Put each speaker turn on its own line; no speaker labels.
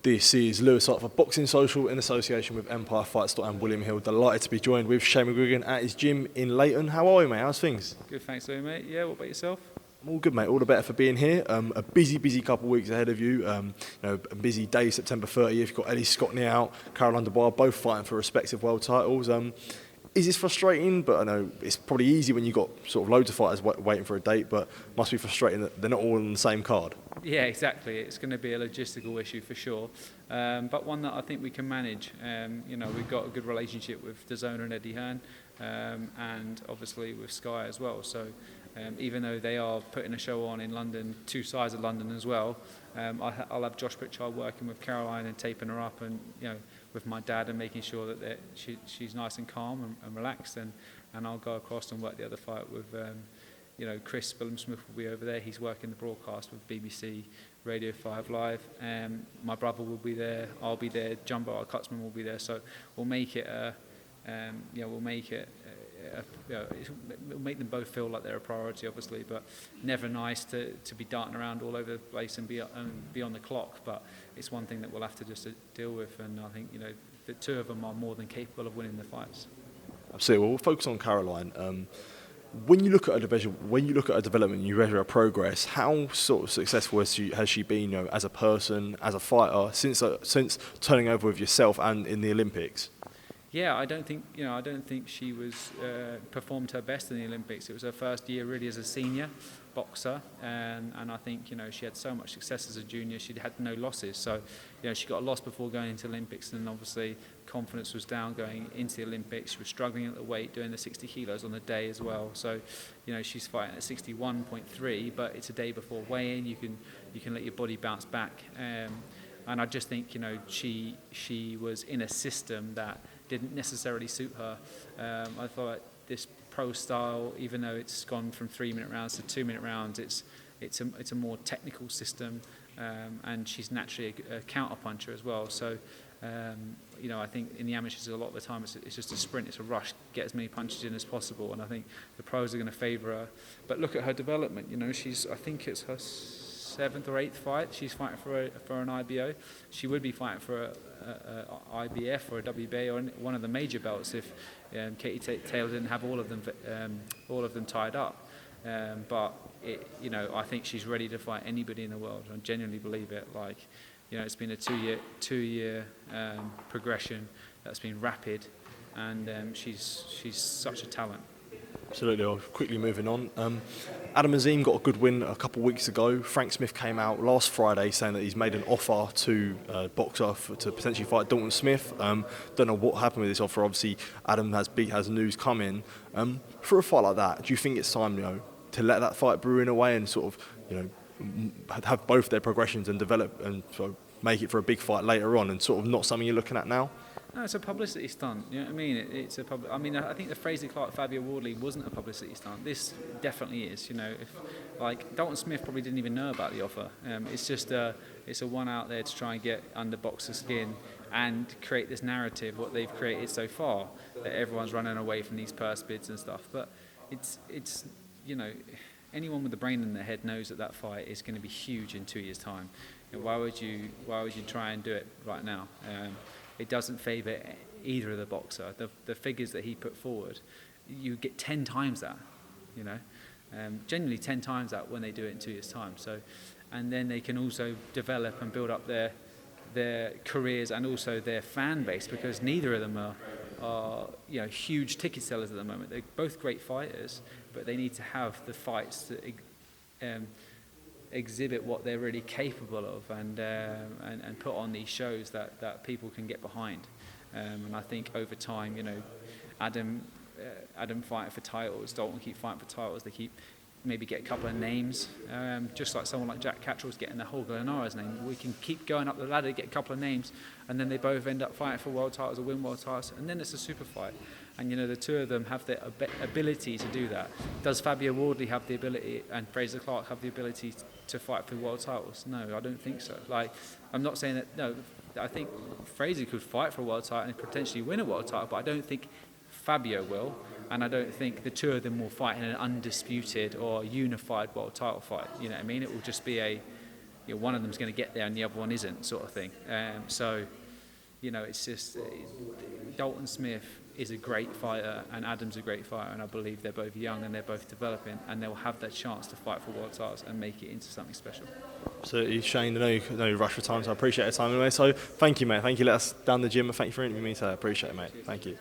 This is Lewis Hart for Boxing Social in association with Empire Fight Stock and William Hill. Delighted to be joined with Shane McGuigan at his gym in Leyton. How are you, mate? How's things?
Good, thanks, mate. Yeah, what about yourself?
I'm all good, mate. All the better for being here. A busy couple of weeks ahead of you. A busy day, September 30th. You've got Ellie, Scotney out, Caroline Dubois, both fighting for respective world titles. Is this frustrating? But I know it's probably easy when you've got sort of loads of fighters waiting for a date, but must be frustrating that they're not all on the same card.
Yeah, exactly. It's going to be a logistical issue for sure, but one that I think we can manage. We've got a good relationship with DAZN and Eddie Hearn, and obviously with Sky as well. So even though they are putting a show on in London, two sides of London as well, I'll have Josh Pritchard working with Caroline and taping her up, and with my dad, and making sure that she's nice and calm and relaxed, and I'll go across and work the other fight with. Chris Smith will be over there. He's working the broadcast with BBC Radio 5 Live. My brother will be there. I'll be there. Jumbo, our cutsman, will be there. So we'll make it. We'll make them both feel like they're a priority, obviously. But never nice to be darting around all over the place and be on the clock. But it's one thing that we'll have to just deal with. And I think the two of them are more than capable of winning the fights.
Absolutely. Well, we'll focus on Caroline. When you look at her division, when you look at her development, you measure her progress. How sort of successful has she been, as a person, as a fighter, since turning over with yourself and in the Olympics?
Yeah, I don't think she was performed her best in the Olympics. It was her first year really as a senior boxer, and I think she had so much success as a junior. She had no losses, so she got a loss before going into Olympics, and obviously confidence was down going into the Olympics. She was struggling at the weight, doing the 60 kilos on the day as well. So she's fighting at 61.3, but it's a day before weigh-in. You can let your body bounce back, and I just think she was in a system that didn't necessarily suit her. I thought this pro style, even though it's gone from 3-minute rounds to 2-minute rounds, it's a more technical system, and she's naturally a counter puncher as well. So I think in the amateurs a lot of the time it's just a sprint, it's a rush, get as many punches in as possible, and I think the pros are going to favour her. But look at her development. I think it's her 7th or 8th fight. She's fighting for an IBO. She would be fighting for a IBF or a WBA or one of the major belts if Katie Taylor didn't have all of them tied up. But I think she's ready to fight anybody in the world. I genuinely believe it. It's been a two-year progression that's been rapid, and she's such a talent.
Absolutely. Well, quickly moving on. Adam Azim got a good win a couple of weeks ago. Frank Smith came out last Friday saying that he's made an offer to boxer to potentially fight Dalton Smith. Don't know what happened with this offer. Obviously, Adam has news coming. For a fight like that, do you think it's time, to let that fight brew in a way and sort of, have both their progressions and develop and sort of make it for a big fight later on, and sort of not something you're looking at now?
No, it's a publicity stunt. You know what I mean? I think the Fraser Clark Fabio Wardley wasn't a publicity stunt. This definitely is. Dalton Smith probably didn't even know about the offer. It's just it's a one out there to try and get under boxer's skin and create this narrative. What they've created so far, that everyone's running away from these purse bids and stuff. But it's anyone with the brain in their head knows that fight is going to be huge in 2 years' time. Why would you try and do it right now? It doesn't favour either of the boxer. The figures that he put forward, you get 10 times that, genuinely 10 times that when they do it in 2 years' time. So, and then they can also develop and build up their careers and also their fan base, because neither of them are huge ticket sellers at the moment. They're both great fighters, but they need to have the fights to exhibit what they're really capable of, and put on these shows that people can get behind. And I think over time, Adam fighting for titles, Dalton keep fighting for titles. They keep maybe get a couple of names, just like someone like Jack Cattrall's getting the whole Glenara's name. We can keep going up the ladder, get a couple of names, and then they both end up fighting for world titles or win world titles, and then it's a super fight. And the two of them have the ability to do that. Does Fabio Wardley have the ability and Fraser Clark have the ability to fight for world titles? No, I don't think so. I'm not saying that. No, I think Fraser could fight for a world title and potentially win a world title, but I don't think Fabio will, and I don't think the two of them will fight in an undisputed or unified world title fight. You know what I mean? It will just be one of them's going to get there and the other one isn't, sort of thing. So, it's just Dalton Smith is a great fighter and Adam's a great fighter, and I believe they're both young and they're both developing, and they'll have that chance to fight for world titles and make it into something special.
Absolutely, Shane. I know you rush for time, so I appreciate your time anyway. So thank you, mate. Thank you. Let us down the gym, and thank you for interviewing me today. I appreciate it, mate. Thank you.